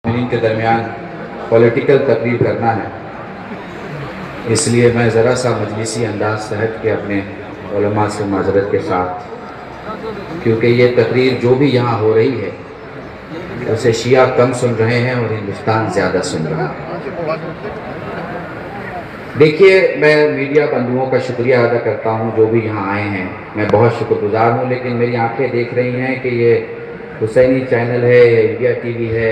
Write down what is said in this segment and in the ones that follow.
Meeting के दरमियान political तकरीर करना है, इसलिए मैं ज़रा सा मजलिसी अंदाज से हट के अपने उलमा से माजरत के साथ, क्योंकि ये तकरीर जो भी यहाँ हो रही है उसे शिया कम सुन रहे हैं और हिंदुस्तान ज़्यादा सुन रहा है। देखिए, मैं मीडिया बंधुओं का शुक्रिया अदा करता हूँ जो भी यहाँ आए हैं, मैं बहुत शुक्रगुजार हूँ। लेकिन मेरी आंखें देख रही हैं कि ये हुसैनी चैनल है या इंडिया टीवी है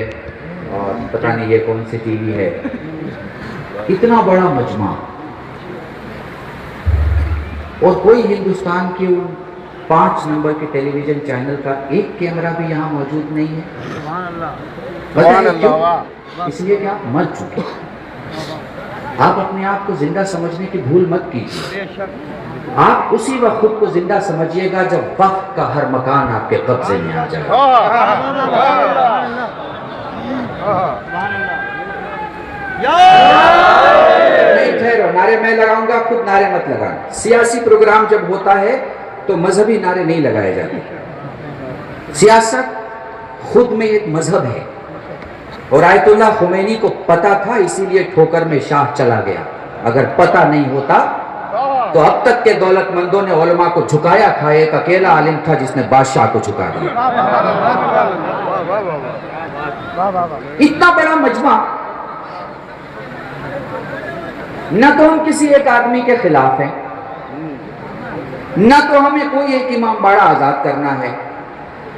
और पता नहीं ये कौन सी टीवी है। इतना बड़ा मजमा और कोई हिंदुस्तान के उन 5 नंबर के टेलीविज़न चैनल का एक कैमरा भी यहाँ मौजूद नहीं है। इसलिए कि आप मर चुके। आप अपने आप को जिंदा समझने की भूल मत कीजिए। आप उसी वक्त खुद को जिंदा समझिएगा जब वक्त का हर मकान आपके कब्जे में आ जाए। नहीं ठहरो, नारे मैं लगाऊंगा, खुद नारे मत लगाना। सियासी प्रोग्राम जब होता है तो मजहबी नारे नहीं लगाए जाते। सियासत खुद में एक मजहब है और आयतुल्लाह खुमैनी को पता था, इसीलिए ठोकर में शाह चला गया। अगर पता नहीं होता तो अब तक के दौलतमंदों ने उलमा को झुकाया था, एक अकेला आलिम था जिसने बादशाह को झुका दिया। इतना बड़ा मजमा। न तो हम किसी एक आदमी के खिलाफ हैं, न तो हमें कोई एक इमाम बाड़ा आजाद करना है।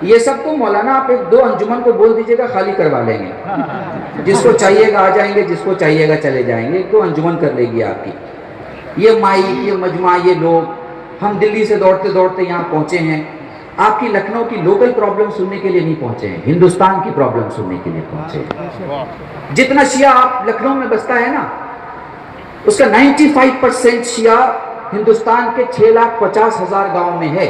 ये सब तो मौलाना आप 1-2 अंजुमन को बोल दीजिएगा, खाली करवा लेंगे। जिसको चाहिएगा आ जाएंगे, जिसको चाहिएगा चले जाएंगे। 1-2 अंजुमन कर लेगी आपकी। ये माइक, ये मजमा, ये लोग, हम दिल्ली से दौड़ते दौड़ते यहाँ पहुंचे हैं। आपकी लखनऊ की लोकल प्रॉब्लम सुनने के लिए नहीं पहुंचे हैं, हिंदुस्तान की प्रॉब्लम सुनने के लिए पहुंचे हैं। जितना शिया आप लखनऊ में बसता है ना, उसका 95% शिया हिंदुस्तान के 6,50,000 गांव में है।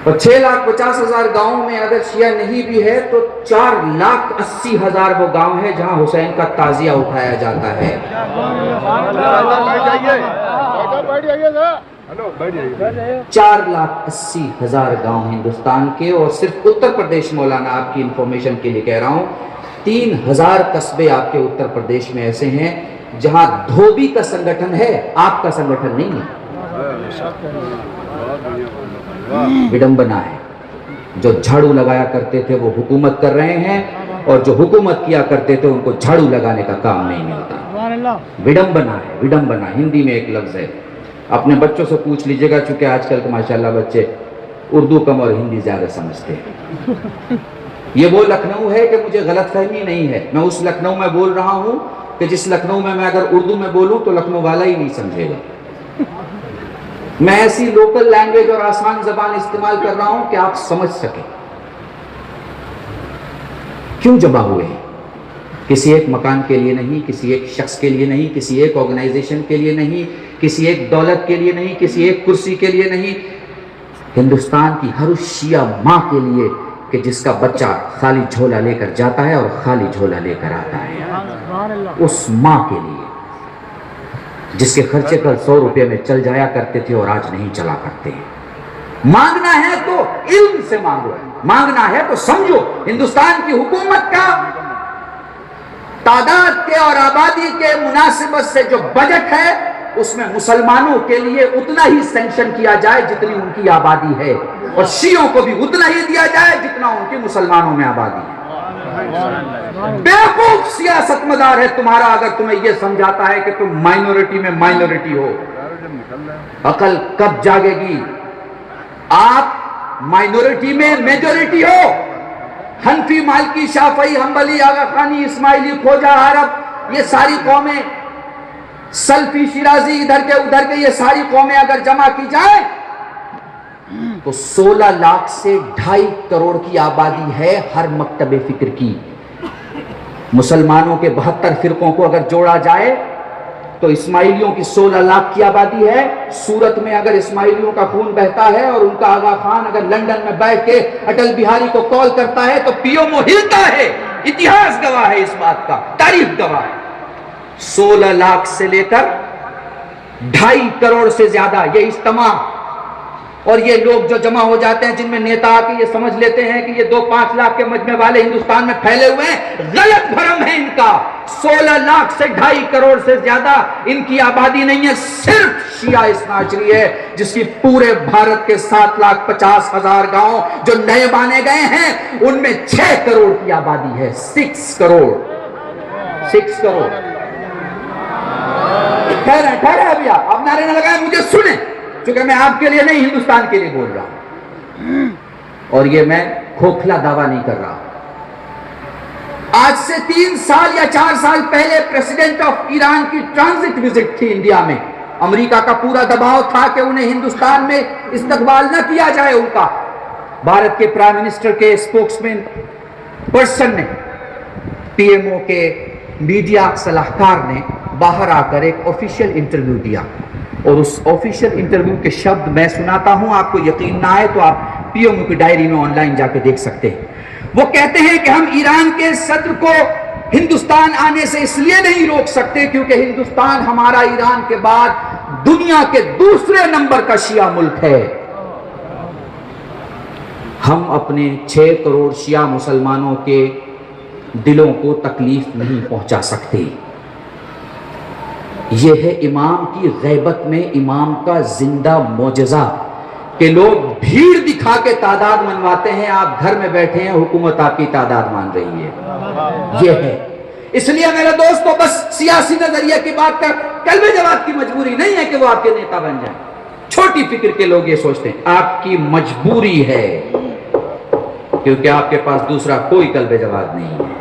और 6,50,000 गांव में अगर शिया नहीं भी है तो 4,80,000 वो गांव है जहां हुसैन का ताजिया उठाया जाता है। 4,80,000 गांव हिंदुस्तान के। और सिर्फ उत्तर प्रदेश, मौलाना आपकी इंफॉर्मेशन के लिए कह रहा हूं, 3,000 कस्बे आपके उत्तर प्रदेश में ऐसे हैं जहां धोबी का संगठन है, आपका संगठन नहीं है। विडंबना है। जो झाड़ू लगाया करते थे वो हुकूमत कर रहे हैं, और जो हुकूमत किया करते थे उनको झाड़ू लगाने का काम नहीं मिलता। विडंबना है, विडंबना हिंदी में एक लफ्ज है। अपने बच्चों से पूछ लीजिएगा, चूंकि आजकल के माशाल्लाह बच्चे उर्दू कम और हिंदी ज्यादा समझते हैं। ये वो लखनऊ है कि मुझे गलतफहमी नहीं है। मैं उस लखनऊ में बोल रहा हूं कि जिस लखनऊ में मैं अगर उर्दू में बोलूं तो लखनऊ वाला ही नहीं समझेगा। मैं ऐसी लोकल लैंग्वेज और आसान जबान इस्तेमाल कर रहा हूं कि आप समझ सके। क्यों जमा हुए हैं? किसी एक मकान के लिए नहीं, किसी एक शख्स के लिए नहीं, किसी एक ऑर्गेनाइजेशन के लिए नहीं, किसी एक दौलत के लिए नहीं, किसी एक कुर्सी के लिए नहीं। हिंदुस्तान की हर उस शिया मां के लिए कि जिसका बच्चा खाली झोला लेकर जाता है और खाली झोला लेकर आता है। उस मां के लिए जिसके खर्चे कल 100 रुपये में चल जाया करते थे और आज नहीं चला करते हैं। मांगना है तो इल्म से मांगो, मांगना है तो समझो। हिंदुस्तान की हुकूमत का तादाद के और आबादी के मुनासिबत से जो बजट है उसमें मुसलमानों के लिए उतना ही सैंक्शन किया जाए जितनी उनकी आबादी है, और शियों को भी उतना ही दिया जाए जितना उनकी मुसलमानों में आबादी है। बेवकूफ सियासतमदार है तुम्हारा अगर तुम्हें यह समझाता है कि तुम माइनॉरिटी में माइनॉरिटी हो। अकल कब जागेगी? आप माइनॉरिटी में मेजॉरिटी हो। हनफी, मालिकी, शाफई, हंबली, आगा खानी, इस्माइली, खोजा, अरब, ये सारी कौमें, सल्फी, शिराजी, इधर के उधर के ये सारी कौमें अगर जमा की जाए तो 16 लाख से 2.5 करोड़ की आबादी है हर मकतबे फिक्र की। मुसलमानों के 72 फिरकों को अगर जोड़ा जाए तो इस्माइलियों की 16 लाख की आबादी है। सूरत में अगर इस्माइलियों का खून बहता है और उनका आगा खान अगर लंदन में बैठ के अटल बिहारी को कॉल करता है तो पीओमओ हिलता है। इतिहास गवाह है इस बात का, तारीख गवाह है। 16 लाख से लेकर 2.5 करोड़ से ज्यादा ये इज्तिमा और ये लोग जो जमा हो जाते हैं, जिनमें नेता आके ये समझ लेते हैं कि ये 2-5 लाख के मजमे वाले हिंदुस्तान में फैले हुए हैं, गलत भ्रम है इनका। 16 लाख से 2.5 करोड़ से ज्यादा इनकी आबादी नहीं है, सिर्फ शिया इस्नाचरी है, जिसकी पूरे भारत के 7,50,000 गांव जो नए बांधे गए हैं, उनमें 6 करोड़ की आबादी है। 6 करोड़। ठहरे अभी आप नारे न लगाए, मुझे सुने, क्योंकि मैं आपके लिए नहीं, हिंदुस्तान के लिए बोल रहा हूं, और ये मैं खोखला दावा नहीं कर रहा। आज से 3 साल या 4 साल पहले प्रेसिडेंट ऑफ ईरान की ट्रांजिट विजिट थी इंडिया में। अमेरिका का पूरा दबाव था कि उन्हें हिंदुस्तान में इस्तकबाल न किया जाए उनका। भारत के प्राइम मिनिस्टर के स्पोक्समैन पर्सन ने, पीएमओ के मीडिया सलाहकार ने बाहर आकर एक ऑफिशियल इंटरव्यू दिया, और उस ऑफिशियल इंटरव्यू के शब्द मैं सुनाता हूं, आपको यकीन ना आए तो आप पीएमओ की डायरी में ऑनलाइन जाके देख सकते हैं। वो कहते हैं कि हम ईरान के सदर को हिंदुस्तान आने से इसलिए नहीं रोक सकते क्योंकि हिंदुस्तान हमारा ईरान के बाद दुनिया के दूसरे नंबर का शिया मुल्क है। हम अपने 6 करोड़ शिया मुसलमानों के दिलों को तकलीफ नहीं पहुंचा सकते। यह है इमाम की गैबत में इमाम का जिंदा मौजज़ा कि लोग भीड़ दिखा के तादाद मनवाते हैं, आप घर में बैठे हैं, हुकूमत आपकी तादाद मान रही है। यह है, इसलिए मेरे दोस्तों, बस सियासी नजरिया की बात कर, कल्बे जवाब की मजबूरी नहीं है कि वो आपके नेता बन जाए। छोटी फिक्र के लोग ये सोचते हैं, आपकी मजबूरी है, क्योंकि आपके पास दूसरा कोई कल्बे जवाब नहीं है।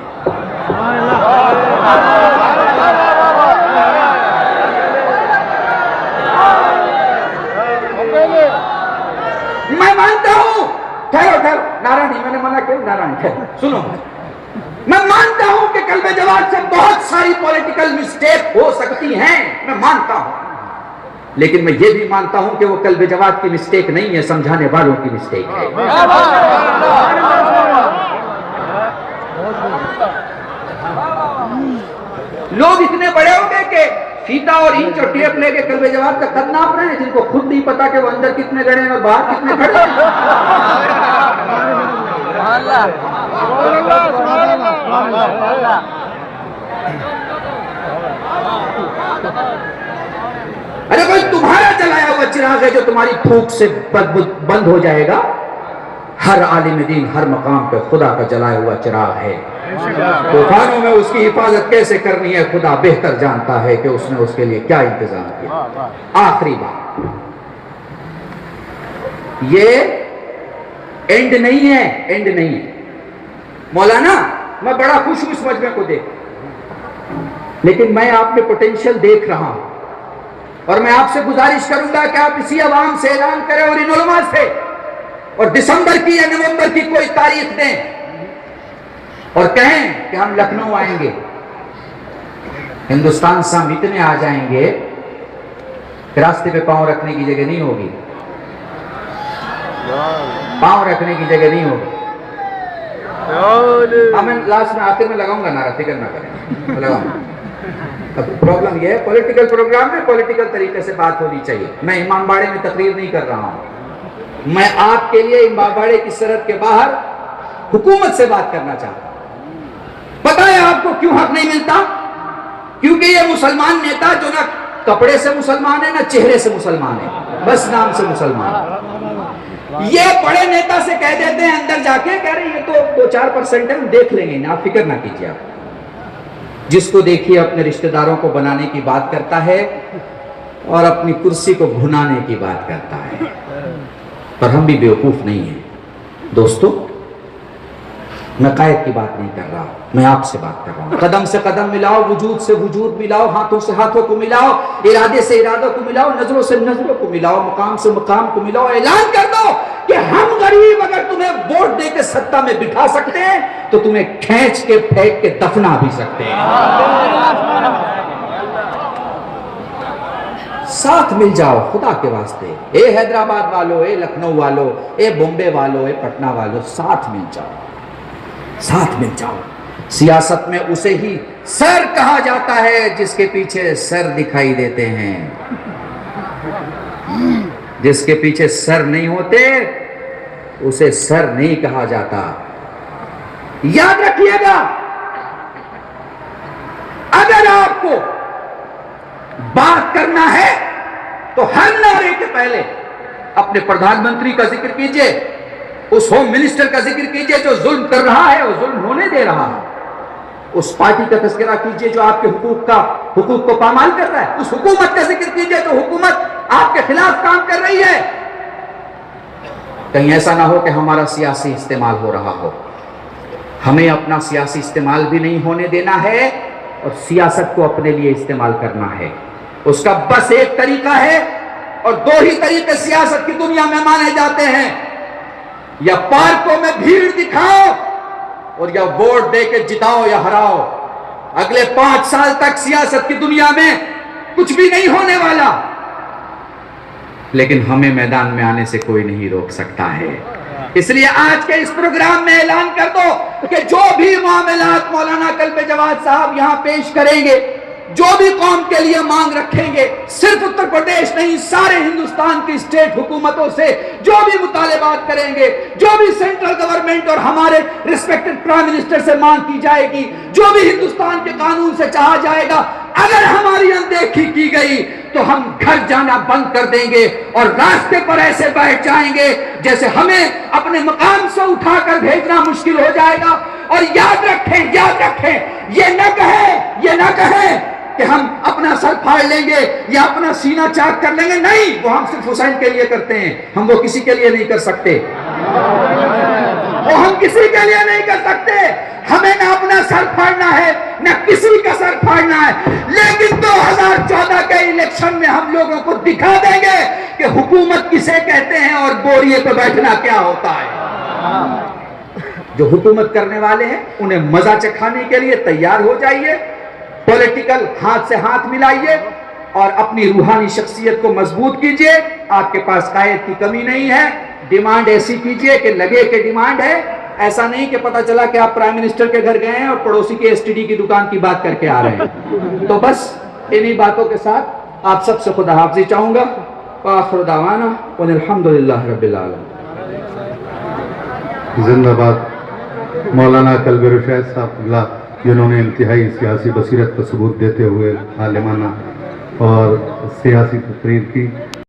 मैं मानता हूं, ठहरो, नारायण, मैंने मना किया, नारायण ठहरो, सुनो, मैं मानता हूं कि कल्बे जवाब से बहुत सारी पॉलिटिकल मिस्टेक हो सकती हैं, मैं मानता हूं, लेकिन मैं ये भी मानता हूं कि वो कल्बे जवाब की मिस्टेक नहीं है, समझाने वालों की मिस्टेक है। लोग इतने बड़े हो गए कि फीता और इंच और टेप लेके कल्बे जवाब का कद नाप रहे हैं, जिनको खुद नहीं पता कि वो अंदर कितने गड़े हैं और बाहर कितने खड़े हैं। अरे कोई तुम्हारा जलाया हुआ चिराग है जो तुम्हारी फूंक से बंद हो जाएगा? हर आलिम दीन हर मकाम पे खुदा का जलाया हुआ चिराग है। तूफानों में उसकी हिफाजत कैसे करनी है खुदा बेहतर जानता है कि उसने उसके लिए क्या इंतजाम किया। आखिरी बात, ये एंड नहीं है, एंड नहीं है। मौलाना, मैं बड़ा खुश हूं इस मजमे को देख, लेकिन मैं आप में पोटेंशियल देख रहा हूं, और मैं आपसे गुजारिश करूंगा कि आप इसी अवाम से ऐलान करें और इन उलमा से, और दिसंबर की या नवंबर की कोई तारीख दें और कहें कि हम लखनऊ आएंगे। हिंदुस्तान से हम इतने आ जाएंगे कि रास्ते पे पांव रखने की जगह नहीं होगी, पांव रखने की जगह नहीं होगी। मैं लास्ट में आखिर में लगाऊंगा नारा, फिक्र ना करें, लगाऊंगा। अब प्रॉब्लम यह है, पॉलिटिकल प्रोग्राम में पॉलिटिकल तरीके से बात होनी चाहिए। मैं इमामबाड़े में तकरीर नहीं कर रहा हूं, मैं आपके लिए इमामबाड़े की सरहद के बाहर हुकूमत से बात करना चाहता हूं। पता है आपको क्यों हक नहीं मिलता? क्योंकि ये मुसलमान नेता जो ना कपड़े से मुसलमान है ना चेहरे से मुसलमान है, बस नाम से मुसलमान। ये बड़े नेता से कह देते हैं अंदर जाके, कह रहे ये तो 2-4% है, हम देख लेंगे ना, आप फिक्र ना कीजिए। आप जिसको देखिए अपने रिश्तेदारों को बनाने की बात करता है और अपनी कुर्सी को भुनाने की बात करता है, पर हम भी बेवकूफ नहीं हैं दोस्तों। मैं कायद की बात नहीं कर रहा, मैं आपसे बात कर रहा हूं। कदम से कदम मिलाओ, वजूद से वजूद मिलाओ, हाथों से हाथों को मिलाओ, इरादे से इरादों को मिलाओ, नजरों से नजरों को मिलाओ, मकाम से मकाम को मिलाओ। ऐलान कर दो कि हम गरीब अगर तुम्हें वोट देकर सत्ता में बिठा सकते हैं तो तुम्हें खींच के फेंक के दफना भी सकते हैं। साथ मिल जाओ खुदा के वास्ते, ए हैदराबाद वालों, ए लखनऊ वालों, ए बॉम्बे वालों, ए पटना वालों, साथ मिल जाओ, साथ मिल जाओ। सियासत में उसे ही सर कहा जाता है जिसके पीछे सर दिखाई देते हैं। जिसके पीछे सर नहीं होते उसे सर नहीं कहा जाता। याद रखिएगा, अगर आपको बात करना है तो हर नारे के पहले अपने प्रधानमंत्री का जिक्र कीजिए, उस होम मिनिस्टर का जिक्र कीजिए जो जुल्म कर रहा है और जुल्म होने दे रहा है, उस पार्टी का तस्करा कीजिए जो आपके हुकूक को पामाल कर रहा है, उस हुकूमत का जिक्र कीजिए जो हुकूमत आपके खिलाफ काम कर रही है। कहीं ऐसा ना हो कि हमारा सियासी इस्तेमाल हो रहा हो। हमें अपना सियासी इस्तेमाल भी नहीं होने देना है और सियासत को अपने लिए इस्तेमाल करना है। उसका बस एक तरीका है और दो ही तरीके सियासत की दुनिया में माने जाते हैं, या पार्कों में भीड़ दिखाओ और या वोट दे के जिताओ या हराओ। अगले 5 साल तक सियासत की दुनिया में कुछ भी नहीं होने वाला, लेकिन हमें मैदान में आने से कोई नहीं रोक सकता है। इसलिए आज के इस प्रोग्राम में ऐलान कर दो कि जो भी मामलात मौलाना कल्बे जवाद साहब यहां पेश करेंगे, जो भी कौम के लिए मांग रखेंगे, सिर्फ उत्तर प्रदेश नहीं सारे हिंदुस्तान की स्टेट हुकूमतों से जो भी मुतालेबात करेंगे, जो भी सेंट्रल गवर्नमेंट और हमारे रिस्पेक्टेड प्राइम मिनिस्टर से मांग की जाएगी, जो भी हिंदुस्तान के कानून से चाहा जाएगा, अगर हमारी अनदेखी की गई तो हम घर जाना बंद कर देंगे और रास्ते पर ऐसे बैठ जाएंगे जैसे हमें अपने मकाम से उठाकर भेजना मुश्किल हो जाएगा। और याद रखें, ये न कहे कि हम अपना सर फाड़ लेंगे या अपना सीना चाक कर लेंगे। नहीं, वो हम सिर्फ हुसैन के लिए करते हैं, हम वो किसी के लिए नहीं कर सकते, वो हम किसी के लिए नहीं कर सकते। हमें ना अपना सर फाड़ना है ना किसी का सर फाड़ना है, लेकिन 2014 के इलेक्शन में हम लोगों को दिखा देंगे कि हुकूमत किसे कहते हैं और बोरिए पे बैठना क्या होता है। जो हुकूमत करने वाले हैं उन्हें मजा चखाने के लिए तैयार हो जाइए, पॉलिटिकल हाथ से हाथ मिलाइए और अपनी रूहानी शख्सियत को मजबूत कीजिए। आपके पास कायद की कमी नहीं है, डिमांड ऐसी कीजिए कि लगे कि डिमांड है। ऐसा नहीं कि पता चला कि आप प्राइम मिनिस्टर के घर गए हैं और पड़ोसी के एसटीडी की दुकान की बात करके आ रहे हैं। तो बस इन्हीं बातों के साथ आप सबसे खुदा हाफिज़ चाहूंगा। आखिर दावाना अल्हम्दुलिल्लाह रब्बिल आलमीन। जिंदाबाद मौलाना कल्बे रशीद साहब, जिन्होंने इंतहाई सियासी बसीरत का सबूत देते हुए आलिमाना और सियासी तकरीर की।